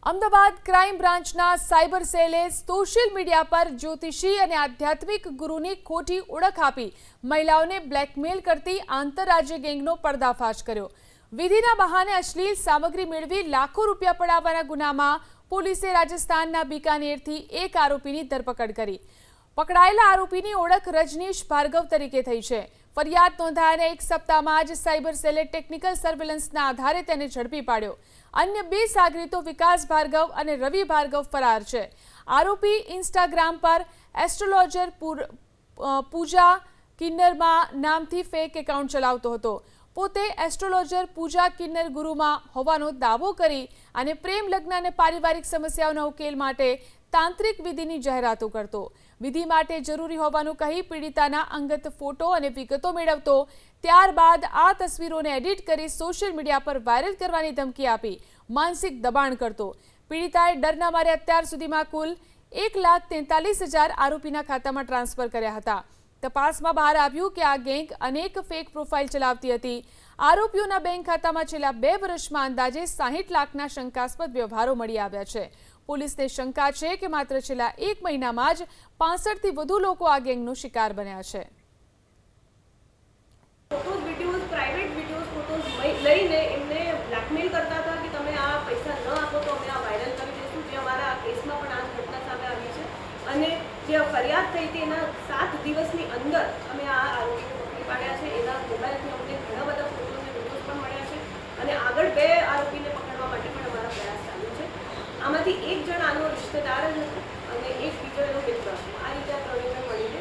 Ahmedabad crime બ્રાન્ચના cyber સેલે social media પર જ્યોતિષી અને આધ્યાત્મિક ગુરુની ખોટી ઓળખ આપી મહિલાઓને બ્લેકમેલ કરતી આંતરરાજ્ય ગેંગનો પર્દાફાશ કર્યો। વિધિના બહાને અશ્લીલ સામગ્રી મેળવી લાખો રૂપિયા પડાવવાના ગુનામાં પોલીસે રાજસ્થાનના બીકાનેરથી એક આરોપીની ધરપકડ કરી। પકડાયેલા આરોપીની ઓળખ રજનીશ ભાર્ગવ તરીકે થઈ છે। ફરિયાદ નોંધાયાના એક સપ્તાહમાં જ સાયબર સેલે ટેકનિકલ સર્વેલન્સના આધારે તેને ઝડપી પાડ્યો। अन्य बे सागरीतो विकास भार्गव और रवि भार्गव फरार है। आरोपी इंस्टाग्राम पर एस्ट्रोलॉजर पूजा किन्नर नाम थी फेक एकाउंट चलावतो हतो। पोते एस्ट्रोलॉजर पूजा किन्नर गुरु में होवानो दावो करी अने प्रेम लग्न अने पारिवारिक समस्याओना उकेल माटे तांत्रिक विधिनी जाहेरातो करतो। विधि माटे जरूरी होवानुं कही पीड़िताना अंगत फोटो अने विगतो मेळवतो। त्यारबाद आ तस्वीरोने एडिट करी सोशल मीडिया पर वायरल करवानी धमकी आपी मानसिक दबाण करतो। पीड़िताए डरना मारे अत्यार सुधीमां कुल 1,43,000 आरोपीना खातामां ट्रांसफर कर्या हता। तपासमां बहार आव्युं के आ गैंग अनेक फेक प्रोफाइल चलावती हती। आरोपीओना बैंक खातामां छेल्ला 2 वर्षमां अंदाजे 60 लाखना शंकास्पद व्यवहारो मळी आव्या छे। पोलीसने शंका है कि मात्र छेल्ला 1 महीनामां ज 65 थी वधु लोको आ गैंगनो शिकार बन्या छे। Photos videos private videos photos लईने एमने ब्लेकमेल करता था कि तमे आ पैसा न आपो तो अमे आ वायरल करी देशुं। जे अमारा आ केसमां पण आ घटना सामे आवी छे अने जे फरियाद थई थी एना 7 दिवसनी अंदर अमे आ आरोपीने पकड़ी पाड्या छे। एना मोबाइलथी अમને ઘણા બધા ફોટોઝ અને વિડીયોઝ પણ મળ્યા છે અને આગળ 2 આરોપીને પકડવા માટે પણ અમારા પ્રયાસ ચાલુ છે। આમાંથી એક જણ આનો રિશ્તેદાર જ હતો અને એક બીજો એનો મિત્ર હતો। આ રીતે આ ત્રણેય જણ મળીને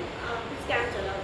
સ્કેમ ચલાવતા।